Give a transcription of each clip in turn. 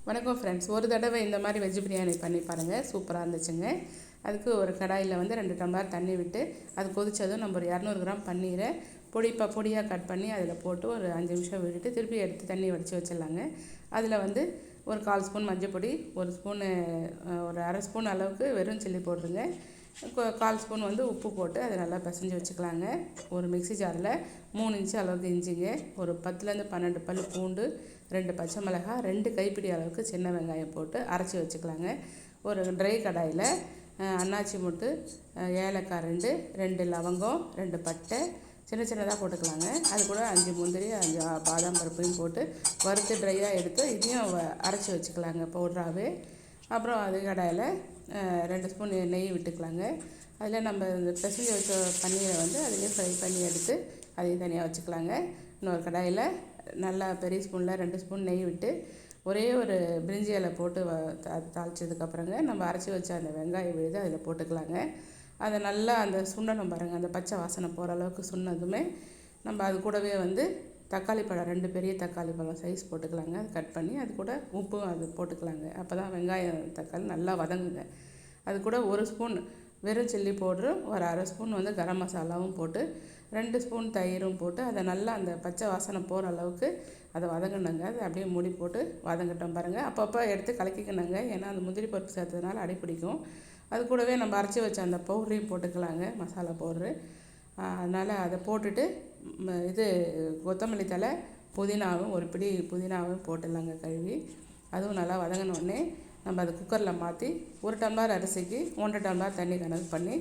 வணக்கம் ஃப்ரெண்ட்ஸ். ஒரு தடவை இந்த மாதிரி வெஜ் பிரியாணி பண்ணி பாருங்கள், சூப்பராக இருந்துச்சுங்க. அதுக்கு ஒரு கடாயில் வந்து 2 டம்ளர் தண்ணி விட்டு அது கொதித்ததும் நம்ம ஒரு 200 கிராம் பன்னீரை பொடியாக கட் பண்ணி அதில் போட்டு ஒரு 5 நிமிஷம் விட்டுட்டு திருப்பி எடுத்து தண்ணி வடித்து வச்சிடலாங்க. அதில் வந்து ஒரு 1/4 ஸ்பூன் மஞ்சள் பொடி, ஒரு அரை ஸ்பூன் அளவுக்கு வெறும் சில்லி போட்டுருங்க. 1/4 ஸ்பூன் வந்து உப்பு போட்டு அதை நல்லா பிசைஞ்சு வச்சுக்கலாங்க. ஒரு மிக்ஸி ஜாரில் 3 இன்ச்சு அளவுக்கு இஞ்சிங்க, ஒரு 10லேருந்து 12 பல் பூண்டு, 2 பச்சை மிளகாய், 2 கைப்பிடி அளவுக்கு சின்ன வெங்காயம் போட்டு அரைச்சி வச்சுக்கலாங்க. ஒரு ட்ரை கடாயில் அன்னாச்சி முட்டு, ஏலக்காய் 2 லவங்கம், 2 பட்டை சின்னதாக போட்டுக்கலாங்க. அது கூட 5 முந்திரி, 5 பாதாம் பருப்பையும் போட்டு வறுத்து ட்ரையாக எடுத்து இதையும் அரைச்சி வச்சுக்கலாங்க பவுட்ராகவே. அப்புறம் அது கடாயில் 2 ஸ்பூன் நெய் விட்டுக்கலாங்க. அதில் நம்ம இந்த பிசைஞ்சு வச்ச பன்னீரை வந்து அதிலே ஃப்ரை பண்ணி எடுத்து அதையும் தனியாக வச்சுக்கலாங்க. இன்னொரு கடாயில் நல்லா பெரிய ஸ்பூனில் 2 ஸ்பூன் நெய் விட்டு ஒரே ஒரு பிரிஞ்சி இலை போட்டு தாளித்ததுக்கப்புறங்க நம்ம அரைச்சி வச்ச அந்த வெங்காயம் விழுது அதில் போட்டுக்கலாங்க. அதை நல்லா அந்த சுண்டணும் பாருங்கள், அந்த பச்சை வாசனை போகிற அளவுக்கு சுண்டதுமே நம்ம அது கூடவே வந்து தக்காளி பழம் 2 பெரிய தக்காளி பழம் சைஸ் போட்டுக்கலாங்க. அது கட் பண்ணி அது கூட உப்பும் அது போட்டுக்கலாங்க. அப்போ தான் வெங்காயம் தக்காளி நல்லா வதங்குங்க. அது கூட 1 ஸ்பூன் வெறும் சில்லி பவுட்ரு, ஒரு அரை ஸ்பூன் வந்து கரம் மசாலாவும் போட்டு 2 ஸ்பூன் தயிரும் போட்டு அதை நல்லா அந்த பச்சை வாசனை போகிற அளவுக்கு அதை வதங்கணுங்க. அதை அப்படியே மூடி போட்டு வதங்கட்டும் பாருங்கள். அப்பப்போ எடுத்து கலக்கிக்கணுங்க, ஏன்னா அந்த முந்திரி பருப்பு சேர்த்ததுனால அடிப்பிடிக்கும். அது கூடவே நம்ம அரைச்சி வச்ச அந்த பவுடரையும் போட்டுக்கலாங்க, மசாலா பவுட்ரு. அதனால் அதை போட்டுட்டு இது கொத்தமல்லி தழை, புதினாவும் ஒரு பிடி புதினாவும் போட்டுடலாங்க கழுவி. அதுவும் நல்லா வதங்கினோடனே நம்ம அதை குக்கரில் மாற்றி 1 டம்ளர் அரிசிக்கு 1.5 டம்ளர் தண்ணி கணக்கு பண்ணி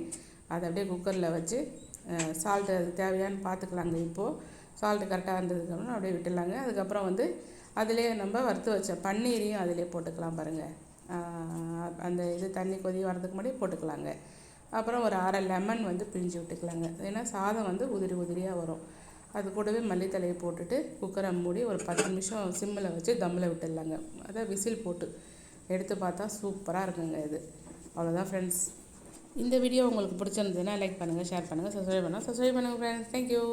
அதை அப்படியே குக்கரில் வச்சு சால்ட்டு அது தேவையான்னு பார்த்துக்கலாங்க. இப்போது சால்ட்டு கரெக்டாக இருந்ததுக்கப்புறம் அப்படியே விட்டுடலாங்க. அதுக்கப்புறம் வந்து அதிலே நம்ம வறுத்து வச்ச பன்னீரையும் அதிலே போட்டுக்கலாம் பாருங்கள். அந்த தண்ணி கொதி வரதுக்கு முன்னாடி போட்டுக்கலாங்க. அப்புறம் ஒரு அரை லெமன் வந்து பிழிஞ்சு விட்டுக்கலாங்க, ஏன்னா சாதம் வந்து உதிரியாக வரும். அது கூடவே மல்லித்தலையை போட்டுட்டு குக்கரை மூடி ஒரு 10 நிமிஷம் சிம்மில் வச்சு தம்மில் விட்டுடலாங்க. அதை விசில் போட்டு எடுத்து பார்த்தா சூப்பராக இருக்குங்க இது. அவ்வளோதான் ஃப்ரெண்ட்ஸ். இந்த வீடியோ உங்களுக்கு பிடிச்சிருந்ததுன்னா லைக் பண்ணுங்கள், ஷேர் பண்ணுங்கள், சப்ஸ்கிரைப் பண்ணுங்கள் ஃப்ரெண்ட்ஸ். தேங்க்யூ.